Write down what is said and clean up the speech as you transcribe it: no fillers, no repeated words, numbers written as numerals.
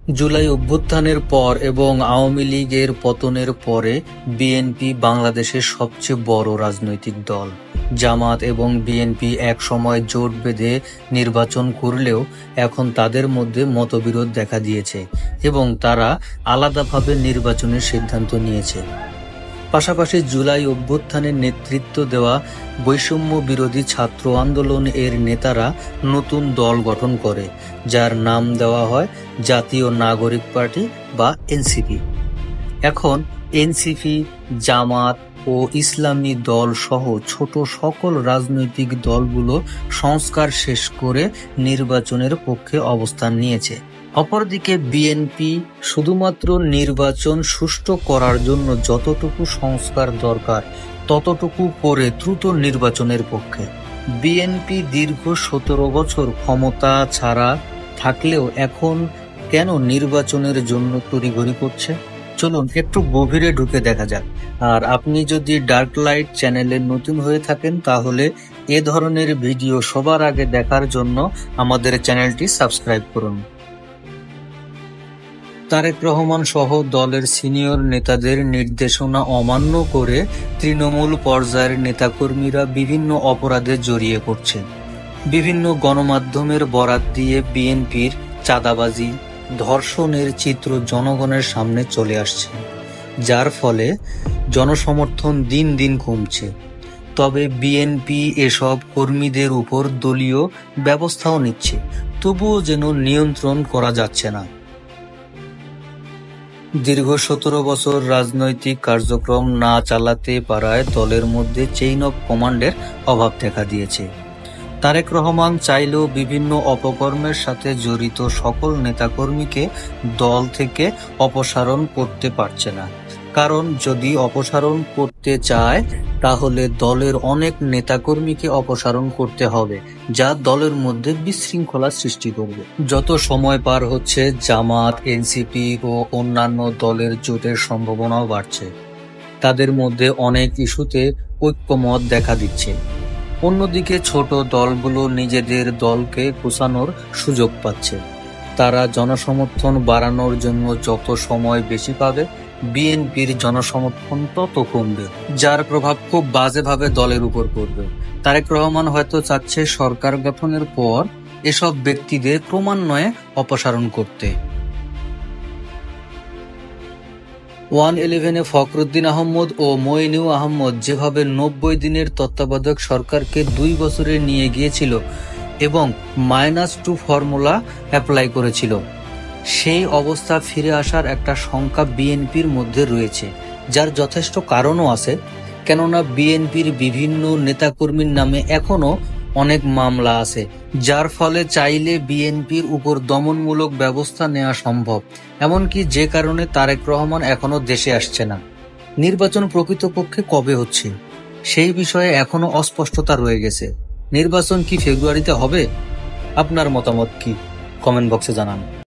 জুলাই অভ্যুত্থানের পর এবং আওয়ামী লীগের পতনের পরে বিএনপি বাংলাদেশের সবচেয়ে বড় রাজনৈতিক দল। জামাত এবং বিএনপি এক সময় জোট বেঁধে নির্বাচন করলেও এখন তাদের মধ্যে মতবিরোধ দেখা দিয়েছে এবং তারা আলাদাভাবে নির্বাচনের সিদ্ধান্ত নিয়েছে। পাশাপাশি জুলাই অভ্যুত্থানের নেতৃত্ব দেওয়া বৈষম্য বিরোধী ছাত্র আন্দোলন এর নেতারা নতুন দল গঠন করে, যার নাম দেওয়া হয় জাতীয় নাগরিক পার্টি বা এনসিপি। এখন এনসিপি, জামাত ও ইসলামী দল সহ ছোট সকল রাজনৈতিক দলগুলো সংস্কার শেষ করে নির্বাচনের পক্ষে অবস্থান নিয়েছে। অপরদিকে বিএনপি শুধুমাত্র নির্বাচন সুষ্ঠু করার জন্য যতটুকু সংস্কার দরকার ততটুকু করে দ্রুত নির্বাচনের পক্ষে। বিএনপি দীর্ঘ 17 বছর ক্ষমতা ছাড়া থাকলেও এখন কেন নির্বাচনের জন্য তড়িঘড়ি করছে? চলুন একটু গভীরে ঢুকে দেখা যাক। আর আপনি যদি ডার্ক লাইট চ্যানেলে নতুন হয়ে থাকেন তাহলে এ ধরনের ভিডিও সবার আগে দেখার জন্য আমাদের চ্যানেলটি সাবস্ক্রাইব করুন। তারেক রহমান সহ দলের সিনিয়র নেতাদের নির্দেশনা অমান্য করে তৃণমূল পর্যায়ের নেতাকর্মীরা বিভিন্ন অপরাধে জড়িয়ে পড়ছে। বিভিন্ন গণমাধ্যমের বরাত দিয়ে বিএনপির চাঁদাবাজি, ধর্ষণের চিত্র জনগণের সামনে চলে আসছে, যার ফলে জনসমর্থন দিন দিন কমছে। তবে বিএনপি এসব কর্মীদের উপর দলীয় ব্যবস্থাও নিচ্ছে, তবুও যেন নিয়ন্ত্রণ করা যাচ্ছে না। দীর্ঘ 17 বছর রাজনৈতিক কার্যক্রম না চালাতে পারায় দলের মধ্যে চেইন অব কমান্ডের অভাব দেখা দিয়েছে। তারেক রহমান চাইলেও বিভিন্ন অপকর্মের সাথে জড়িত সকল নেতাকর্মীকে দল থেকে অপসারণ করতে পারছে না, কারণ যদি অপসারণ করতে চায় তাহলে দলের অনেক নেতাকর্মীকে অপসারণ করতে হবে, যা দলের মধ্যে বিশৃঙ্খলা সৃষ্টি করবে। যত সময় পার হচ্ছে জামাত, এনসিপি ও অন্যান্য দলের জোটের সম্ভাবনাও বাড়ছে। তাদের মধ্যে অনেক ইস্যুতে ঐক্যমত দেখা দিচ্ছে। অন্যদিকে ছোট দলগুলো নিজেদের দলকে কুঁচানোর সুযোগ পাচ্ছে। তারা জনসমর্থন বাড়ানোর জন্য যত সময় বেশি পাবে বিএনপির জনসমর্থন তত কমবে, যার প্রভাব খুব বাজেভাবে দলের উপর পড়বে। তারেক রহমান হয়তো চাচ্ছে সরকার গঠনের পর এসব ব্যক্তিদের ক্রমান্বয়ে অপসারণ করতে। 111-এ ফখরুদ্দিন আহমদ ও মইনুল আহমদ যেভাবে 90 দিনের তত্ত্বাবধায়ক সরকারকে 2 বছরে নিয়ে গিয়েছিল এবং -2 ফর্মুলা অ্যাপ্লাই করেছিল, সেই অবস্থা ফিরে আসার একটা শঙ্কা বিএনপির মধ্যে রয়েছে, যার যথেষ্ট কারণও আছে। কেননা বিএনপির বিভিন্ন নেতাকর্মীর নামে এখনো অনেক মামলা আছে, যার ফলে চাইলে বিএনপির উপর দমনমূলক ব্যবস্থা নেওয়া সম্ভব, এমনকি যে কারণে তারেক রহমান এখনো দেশে আসছে না। নির্বাচন প্রকৃতপক্ষে কবে হচ্ছে সেই বিষয়ে এখনো অস্পষ্টতা রয়ে গেছে। নির্বাচন কি ফেব্রুয়ারিতে হবে? আপনার মতামত কি? কমেন্ট বক্সে জানান।